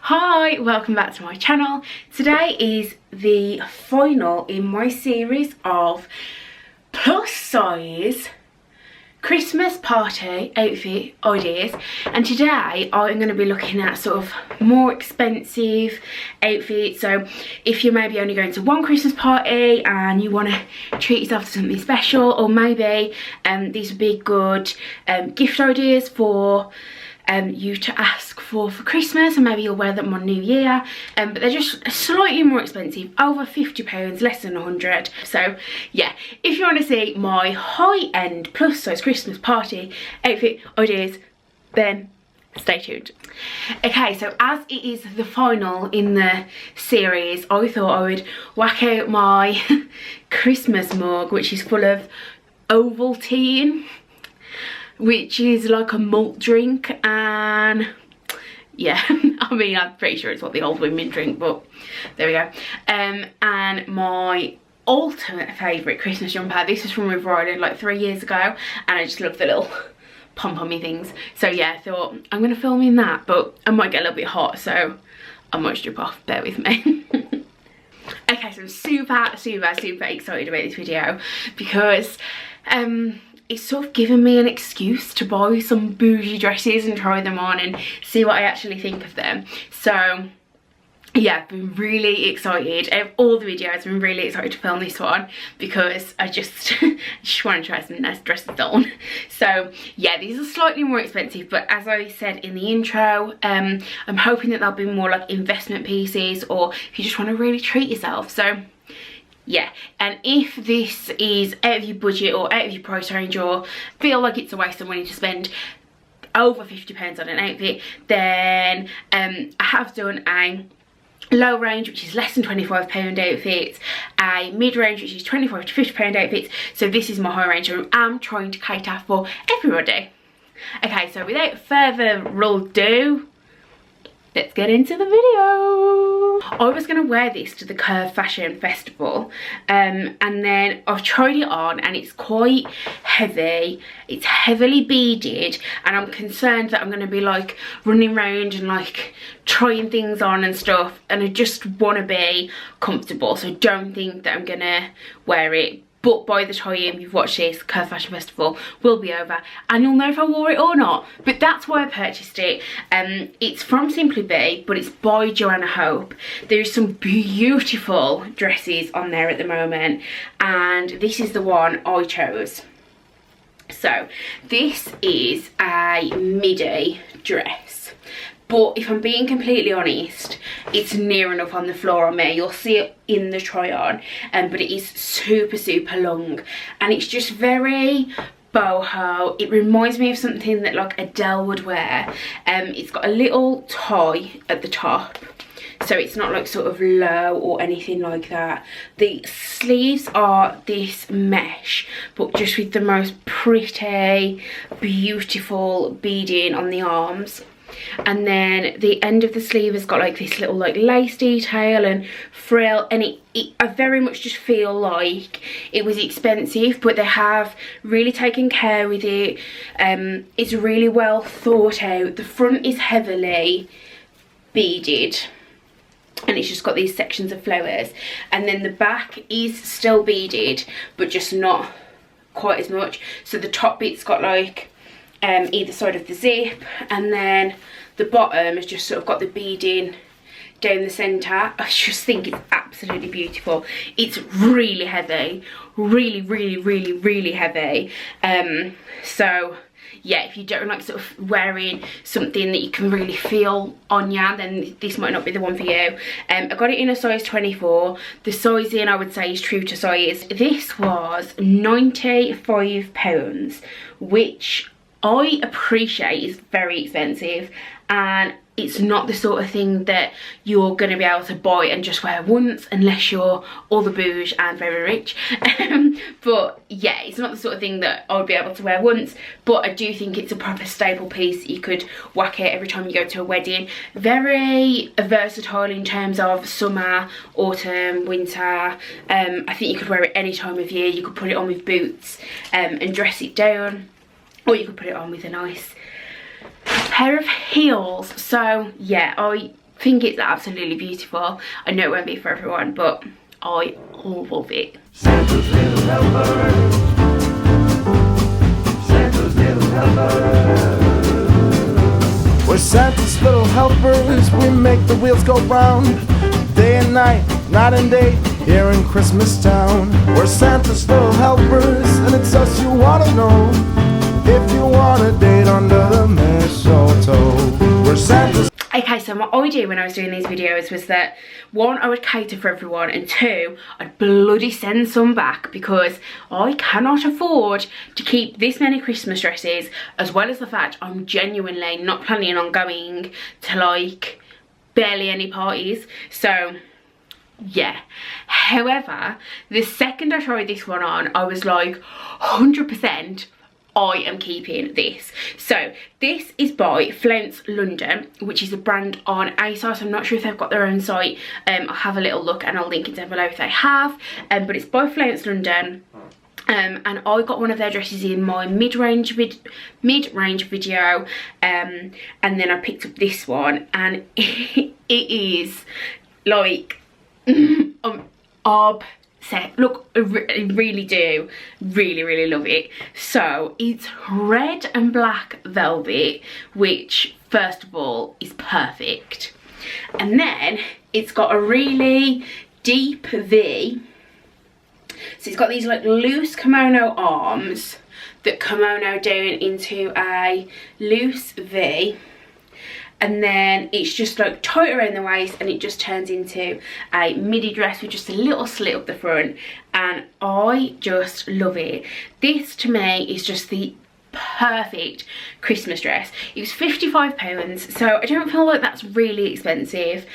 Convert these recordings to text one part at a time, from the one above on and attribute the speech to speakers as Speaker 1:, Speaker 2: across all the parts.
Speaker 1: Hi, welcome back to my channel. Today is the final in my series of plus size Christmas party outfit ideas, and today I'm going to be looking at sort of more expensive outfits. So if you're maybe only going to one Christmas party and you want to treat yourself to something special, or maybe these would be good gift ideas for you to ask for Christmas, and maybe you'll wear them on New Year, but they're just slightly more expensive, over £50, less than 100. So yeah, if you want to see my high-end plus size Christmas party outfit ideas, then stay tuned. Okay, so as it is the final in the series, I thought I would whack out my Christmas mug, which is full of Ovaltine, which is like a malt drink, and yeah, I mean, I'm pretty sure it's what the old women drink, but there we go. And my ultimate favourite Christmas jumper, this was from River Island like 3 years ago, and I just love the little pom-pommy things. So yeah, I thought I'm going to film in that, but I might get a little bit hot, so I might strip off, bear with me. Okay, so I'm super excited about this video because it's sort of given me an excuse to buy some bougie dresses and try them on and see what I actually think of them. So yeah, I've been really excited. Out of all the videos, I've been really excited to film this one because I just want to try some nice dresses on. So yeah, these are slightly more expensive, but as I said in the intro, I'm hoping that they'll be more like investment pieces, or if you just want to really treat yourself. So yeah, and if this is out of your budget or out of your price range, or feel like it's a waste of money to spend over £50 on an outfit, then I have done a low range, which is less than £25 outfits, a mid range, which is £25 to £50 outfits. So this is my high range, and I'm trying to cater for everybody. Okay, so without further ado, let's get into the video. I was going to wear this to the Curve Fashion Festival, and then I've tried it on and it's quite heavy. It's heavily beaded, and I'm concerned that I'm going to be like running around and like trying things on and stuff, and I just want to be comfortable, so I don't think that I'm going to wear it. But by the time you've watched this, Curve Fashion Festival will be over and you'll know if I wore it or not. But that's why I purchased it. It's from Simply Be, but it's by Joanna Hope. There's some beautiful dresses on there at the moment, and this is the one I chose. So this is a midi dress, but if I'm being completely honest, it's near enough on the floor on me. You'll see it in the try on, but it is super long, and it's just very boho. It reminds me of something that like Adele would wear. It's got a little tie at the top, so it's not like sort of low or anything like that. The sleeves are this mesh, but just with the most pretty, beautiful beading on the arms. And then the end of the sleeve has got like this little like lace detail and frill, and I very much just feel like it was expensive, but they have really taken care with it. It's really well thought out. The front is heavily beaded, and it's just got these sections of flowers, and then the back is still beaded, but just not quite as much. So the top bit's got like either side of the zip, and then the bottom has just sort of got the beading down the centre. I just think it's absolutely beautiful. It's really heavy, really heavy. So yeah, if you don't like sort of wearing something that you can really feel on you, then this might not be the one for you. I got it in a size 24. The sizing I would say is true to size. This was £95, which I appreciate is very expensive, and it's not the sort of thing that you're going to be able to buy and just wear once unless you're all the bouge and very rich. But yeah, it's not the sort of thing that I would be able to wear once, but I do think it's a proper staple piece that you could whack it every time you go to a wedding. Very versatile in terms of summer, autumn, winter. I think you could wear it any time of year. You could put it on with boots and dress it down, or you could put it on with a nice pair of heels. So yeah, I think it's absolutely beautiful. I know it won't be for everyone, but I love it.
Speaker 2: Santa's little helper. Santa's little helper. We're Santa's little helpers. We make the wheels go round. Day and night, night and day, here in Christmas Town. We're Santa's little helpers, and it's us you wanna know. If you want a date under the mistletoe, we're Santa's.
Speaker 1: Okay, so my idea when I was doing these videos was that, one, I would cater for everyone, and two, I'd bloody send some back, because I cannot afford to keep this many Christmas dresses, as well as the fact I'm genuinely not planning on going to like barely any parties. So yeah. However, the second I tried this one on, I was like 100% I am keeping this. So this is by Flints London, which is a brand on ASOS. I'm not sure if they've got their own site. I'll have a little look and I'll link it down below if they have. But it's by Flints London. And I got one of their dresses in my mid-range video, and then I picked up this one, and it is like obsessed. Look, I really do really love it. So it's red and black velvet, which first of all is perfect, and then it's got a really deep V. So it's got these like loose kimono arms that kimono down into a loose V, and then it's just like tight around the waist, and it just turns into a midi dress with just a little slit up the front, and I just love it. This to me is just the perfect Christmas dress. It was £55, so I don't feel like that's really expensive,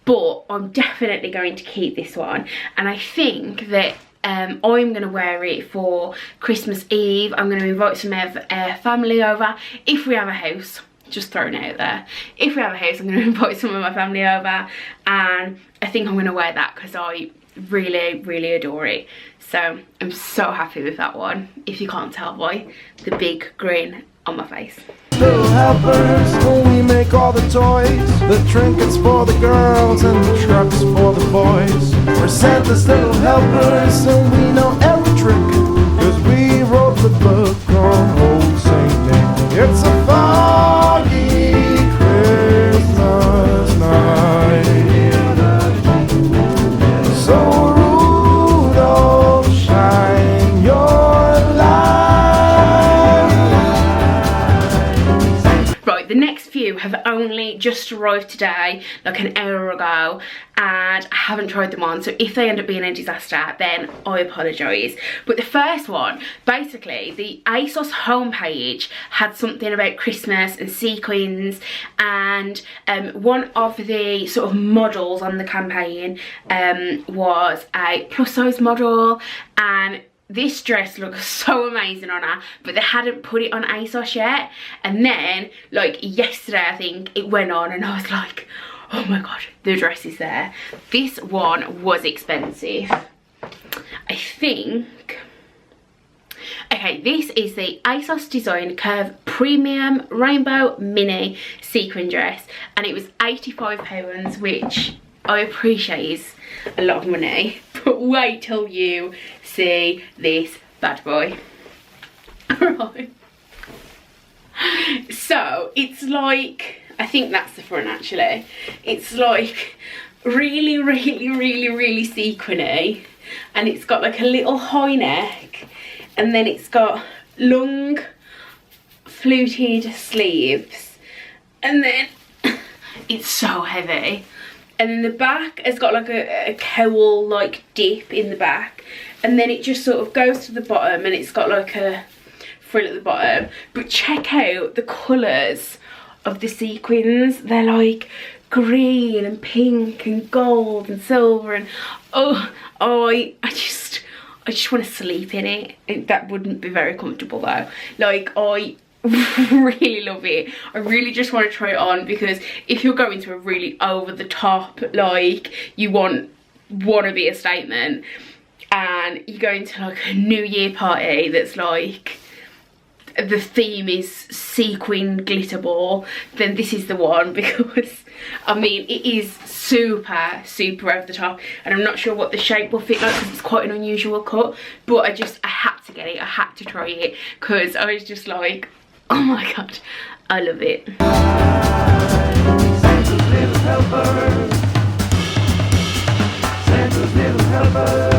Speaker 1: but I'm definitely going to keep this one, and I think that I'm going to wear it for Christmas Eve. I'm going to invite some of our family over. If we have a house, just throwing it out there. If we have a house, I'm going to invite some of my family over, and I think I'm going to wear that because I really adore it. So I'm so happy with that one, if you can't tell by the big grin on my face.
Speaker 2: Little helpers, we make all the toys, the trinkets for the girls and the trucks for the boys. We're Santa's little helpers, and we know every trick, cause we wrote the book on Old St. Nick. It's a foggy Christmas night, so Rudolph, shine your light.
Speaker 1: Right, the next few have only just arrived today, like an hour ago, and I haven't tried them on, so if they end up being a disaster, then I apologise. But the first one, basically the ASOS homepage had something about Christmas and sequins, and one of the sort of models on the campaign was a plus size model, and this dress looks so amazing on her, but they hadn't put it on ASOS yet. And then, like yesterday, I think, it went on, and I was like, oh my god, the dress is there. This one was expensive. I think... Okay, this is the ASOS Design Curve Premium Rainbow Mini Sequin Dress, and it was £85, which I appreciate is a lot of money, but wait till you see this bad boy. Right. So it's like, I think that's the front actually. It's like really sequiny, and it's got like a little high neck, and then it's got long fluted sleeves, and then it's so heavy. And then the back has got like a cowl like dip in the back, and then it just sort of goes to the bottom, and it's got like a frill at the bottom. But check out the colours of the sequins. They're like green and pink and gold and silver, and I just want to sleep in it. That wouldn't be very comfortable though. Like, I really love it. I really just want to try it on, because if you're going to a really over the top, like you want to be a statement, and you're going to like a New Year party that's like the theme is sequin glitter ball, then this is the one, because I mean, it is super, super over the top, and I'm not sure what the shape will fit like because it's quite an unusual cut, but I had to get it, I had to try it because I was just like, oh my god, I love it. Santa's little helper. Santa's little helper.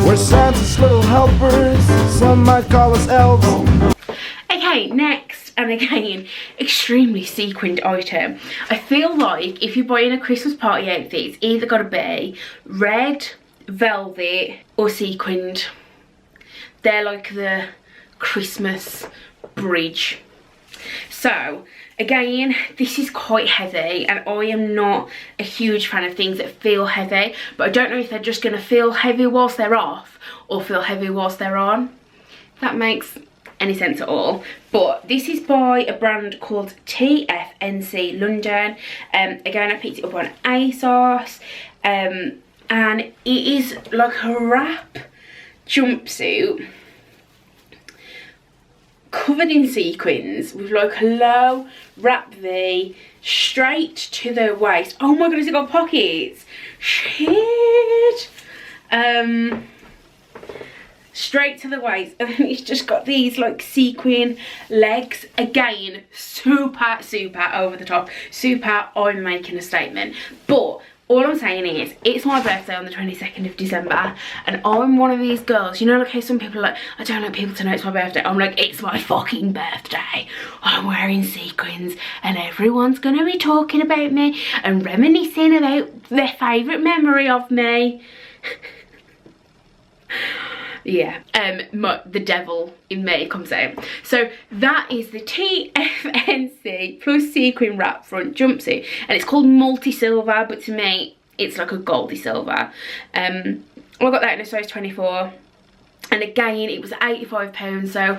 Speaker 2: We're Santa's little helpers, some might call us elves.
Speaker 1: Okay, next, and again, extremely sequined item. I feel like if you're buying a Christmas party outfit, it's either got to be red, velvet, or sequined. They're like the Christmas bridge. So, again, this is quite heavy, and I am not a huge fan of things that feel heavy, but I don't know if they're just going to feel heavy whilst they're off, or feel heavy whilst they're on. If that makes any sense at all. But this is by a brand called Flints London. Again, I picked it up on ASOS, and it is like a wrap jumpsuit covered in sequins with like a low wrap V straight to the waist. Oh my god, has it got pockets? Shit. Straight to the waist, and then it's just got these like sequin legs. Again, super, super over the top, super, I'm making a statement. But all I'm saying is, it's my birthday on the 22nd of December, and I'm one of these girls, you know, like how some people are like, I don't like people to know it's my birthday. I'm like, it's my fucking birthday. I'm wearing sequins, and everyone's gonna be talking about me and reminiscing about their favourite memory of me. Yeah, the devil in me comes out. So that is the TFNC plus sequin wrap front jumpsuit, and it's called multi-silver, but to me it's like a goldy silver. I got that in a size 24, and again it was £85, so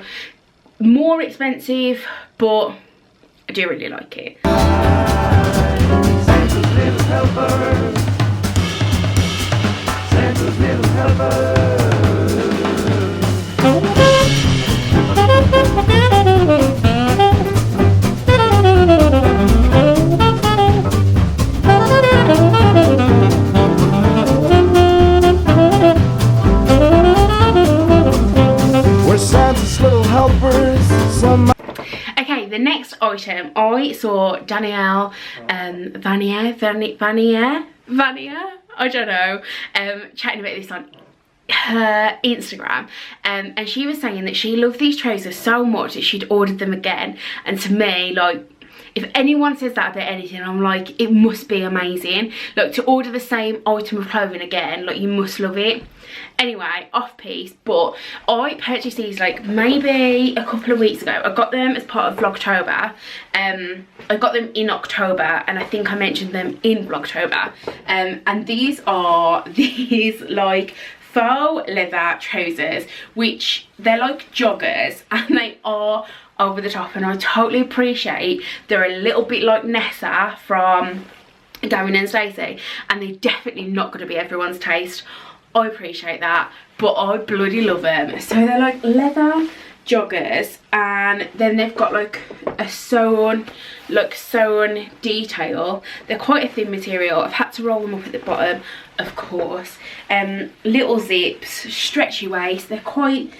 Speaker 1: more expensive, but I do really like it. Santa's little helper. Santa's little helper.
Speaker 2: We're Santa's little helpers, some.
Speaker 1: Okay, the next item, I saw Danielle Vanier, I don't know, chatting about this on her Instagram, and she was saying that she loved these trousers so much that she'd ordered them again. And to me, like, if anyone says that about anything, I'm like, it must be amazing. Like, to order the same item of clothing again, like, you must love it. Anyway, off piece, but I purchased these like maybe a couple of weeks ago. I got them as part of Vlogtober. I got them in October, and I think I mentioned them in Vlogtober. And these are these like faux leather trousers, which they're like joggers, and they are over the top, and I totally appreciate they're a little bit like Nessa from Darren and Stacey, and they're definitely not going to be everyone's taste. I appreciate that, but I bloody love them. So they're like leather joggers, and then they've got like a sewn detail. They're quite a thin material. I've had to roll them up at the bottom, of course. Little zips, stretchy waist. They're quite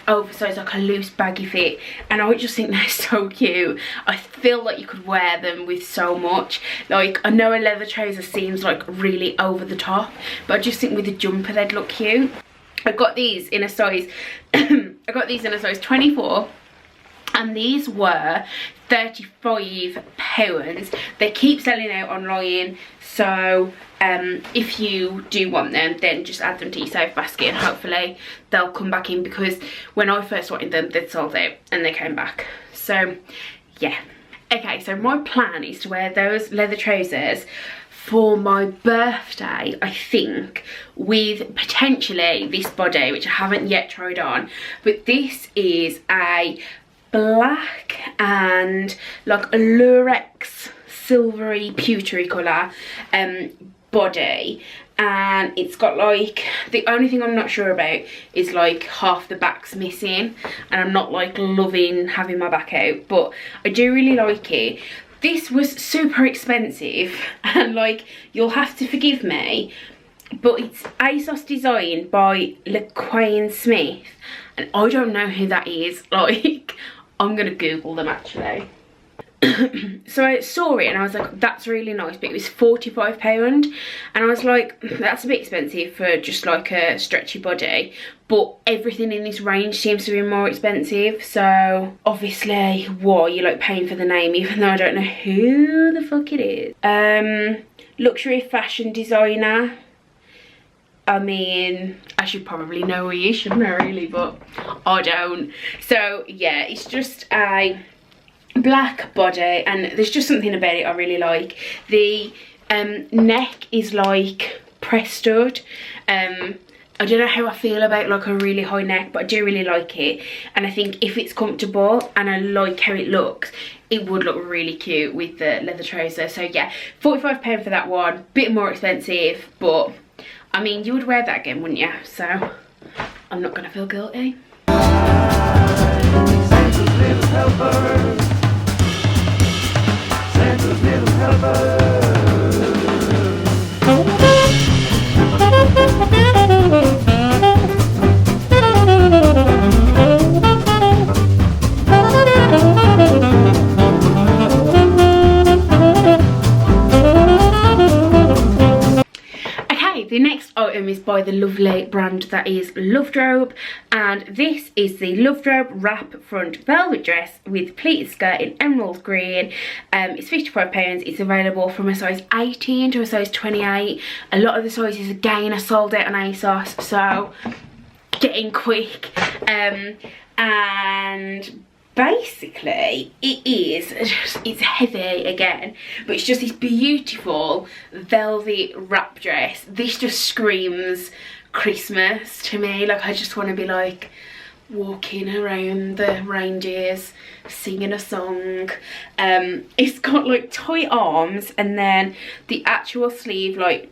Speaker 1: oversized, like a loose baggy fit, and I just think they're so cute. I feel like you could wear them with so much. Like, I know a leather trouser seems like really over the top, but I just think with a jumper they'd look cute. I got these in a size I got these in a size 24, and these were £35. They keep selling out online, so if you do want them, then just add them to your safe basket, and hopefully they'll come back in, because when I first wanted them, they'd sold out and they came back. So yeah. Okay, so my plan is to wear those leather trousers for my birthday, I think, with potentially this body, which I haven't yet tried on. But this is a black and like a lurex silvery pewtery colour body, and it's got like, the only thing I'm not sure about is like half the back's missing, and I'm not like loving having my back out, but I do really like it. This was super expensive, and like, you'll have to forgive me, but it's ASOS design by LaQuain Smith, and I don't know who that is. Like, I'm gonna Google them actually. So I saw it and I was like, that's really nice, but it was £45, and I was like, that's a bit expensive for just like a stretchy body, but everything in this range seems to be more expensive, so obviously why you're like paying for the name, even though I don't know who the fuck it is. Luxury fashion designer. I mean, I should probably know who he is, shouldn't I really, but I don't. So yeah, it's just a black body, and there's just something about it I really like. The neck is like press stud. I don't know how I feel about like a really high neck, but I do really like it, and I think if it's comfortable and I like how it looks, it would look really cute with the leather trouser. So yeah, £45 for that one. Bit more expensive, but I mean, you would wear that again, wouldn't you? So I'm not gonna feel guilty.
Speaker 2: Santa's little helper. Santa's little helper.
Speaker 1: The next item is by the lovely brand that is Lovedrobe, and this is the Lovedrobe wrap front velvet dress with pleated skirt in emerald green. It's £55. It's available from a size 18 to a size 28. A lot of the sizes again are sold out on ASOS, so get in quick. And basically it's heavy again, but it's just this beautiful velvet wrap dress. This just screams Christmas to me. Like, I just want to be like walking around the reindeers singing a song. It's got like tight arms, and then the actual sleeve like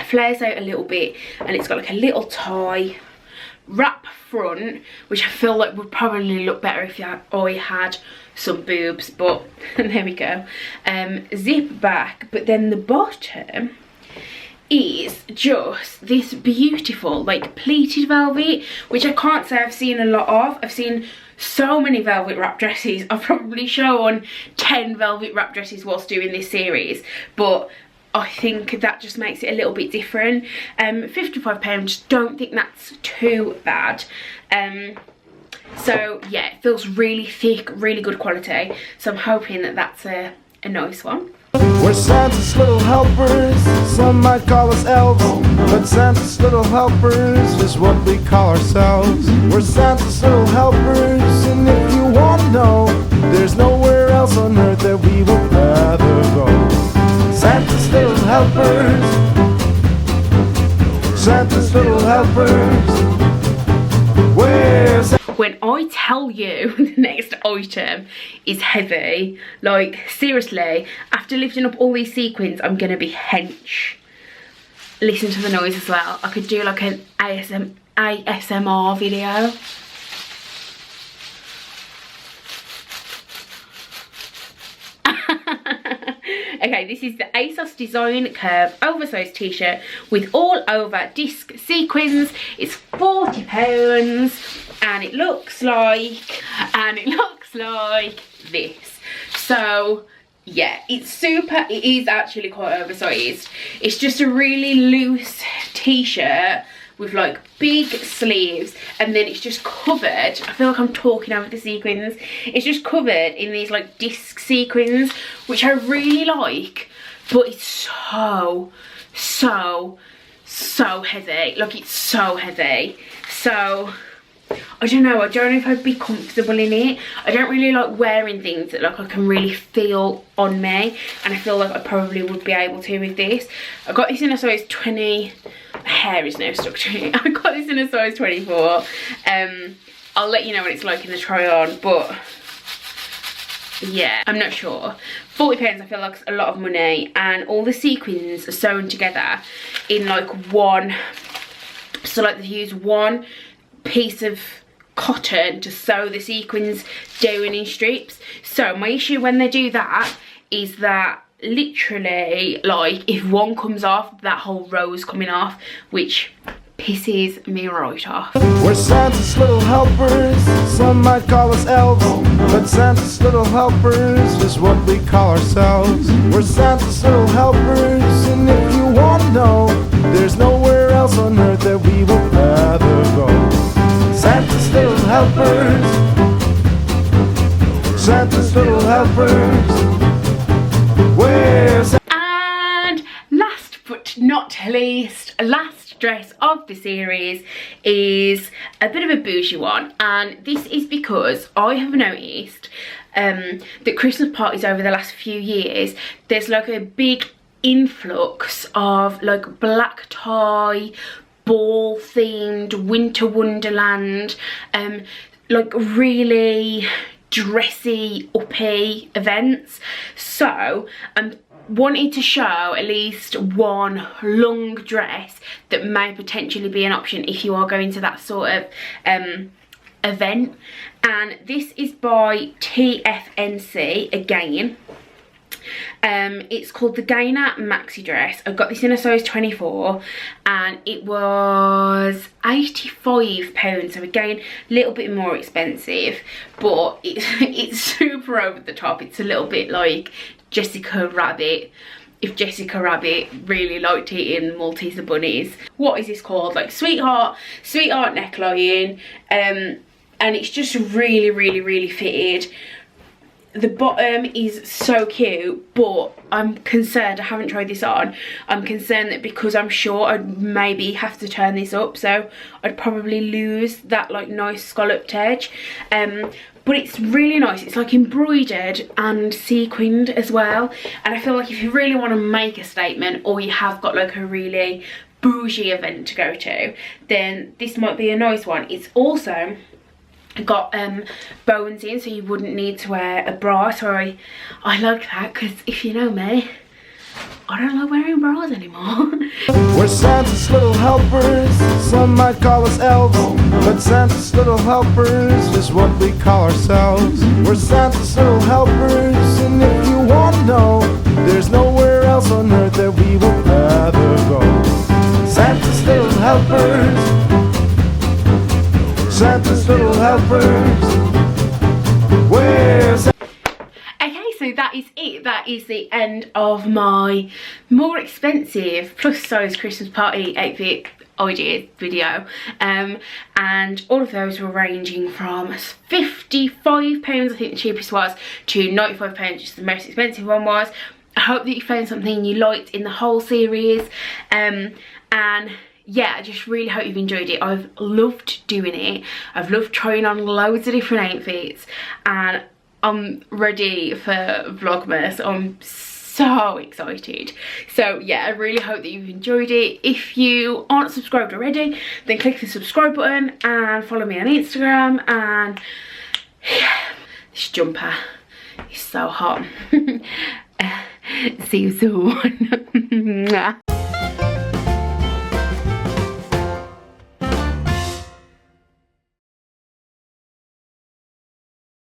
Speaker 1: flares out a little bit, and it's got like a little tie, wrap front, which I feel like would probably look better if I had some boobs, but there we go. Zip back, but then the bottom is just this beautiful like pleated velvet, which I can't say I've seen a lot of. I've seen so many velvet wrap dresses. I've probably shown 10 velvet wrap dresses whilst doing this series, but I think that just makes it a little bit different. £55, don't think that's too bad. So yeah, it feels really thick, really good quality, so I'm hoping that that's a nice one.
Speaker 2: We're Santa's little helpers, some might call us elves, but Santa's little helpers is what we call ourselves. We're Santa's little helpers, and if you want to know, there's nowhere else on earth that we would rather go. Santa's little helpers, Santa's little helpers. Where's
Speaker 1: when I tell you the next item is heavy, like seriously, after lifting up all these sequins, I'm gonna be hench. Listen to the noise as well. I could do like an ASMR video. Okay, this is the ASOS Design Curve Oversized T-shirt with all over disc sequins. It's £40, and it looks like this. So yeah, it's super, it is actually quite oversized. It's just a really loose t-shirt with like big sleeves, and then it's just covered, I feel like I'm talking over the sequins, it's just covered in these like disc sequins, which I really like, but it's so heavy. Like, it's so heavy, so I don't know if I'd be comfortable in it. I don't really like wearing things that like I can really feel on me, and I feel like I probably would be able to with this. I got this in a size 20, my hair is now stuck to it. I got this in a size 24. I'll let you know what it's like in the try on, but yeah, I'm not sure. £40 I feel like a lot of money, and all the sequins are sewn together in like one, so like they've used one piece of cotton to sew the sequins down in strips. So my issue when they do that is that literally, like, if one comes off, that whole row is coming off, which pisses me right off.
Speaker 2: We're Santa's little helpers, some might call us elves, but Santa's little helpers is what we call ourselves. We're Santa's little helpers, and if you want to know, there's nowhere else on earth that we would rather go. Santa's little helpers, Santa's little helpers. Where's
Speaker 1: And last but not least, last dress of the series is a bit of a bougie one, and this is because I have noticed that Christmas parties over the last few years, there's like a big influx of like black tie, ball themed, winter wonderland, like really dressy, uppy events. So I'm wanted to show at least one long dress that may potentially be an option if you are going to that sort of event. And this is by TFNC again. It's called the Gainer Maxi Dress. I got this in a size 24 and it was £85, so again a little bit more expensive, but it's super over the top. It's a little bit like Jessica Rabbit, if Jessica Rabbit really liked eating Malteser bunnies. What is this called? Like sweetheart neckline, and it's just really fitted. The bottom is so cute, but I'm concerned, I haven't tried this on, I'm concerned that because I'm short I'd maybe have to turn this up, so I'd probably lose that like nice scalloped edge. But it's really nice. It's like embroidered and sequined as well, and I feel like if you really want to make a statement, or you have got like a really bougie event to go to, then this might be a nice one. It's also got bones in, so you wouldn't need to wear a bra, so I like that, because if you know me, I don't like wearing bras anymore.
Speaker 2: We're Santa's little helpers, some might call us elves, but Santa's little helpers is what we call ourselves. We're Santa's little helpers, and if you want to know, there's nowhere else on earth that we would rather go. Santa's little helpers, Santa's little helpers. Where's
Speaker 1: Okay, so that is it. That is the end of my more expensive plus size Christmas party outfit ideas video, and all of those were ranging from £55, I think the cheapest was, to £95, just the most expensive one was. I hope that you found something you liked in the whole series, and yeah, I just really hope you've enjoyed it. I've loved doing it. I've loved trying on loads of different outfits, and I'm ready for Vlogmas. I'm so excited. So yeah, I really hope that you've enjoyed it. If you aren't subscribed already, then click the subscribe button and follow me on Instagram. And yeah, this jumper is so hot. See you soon.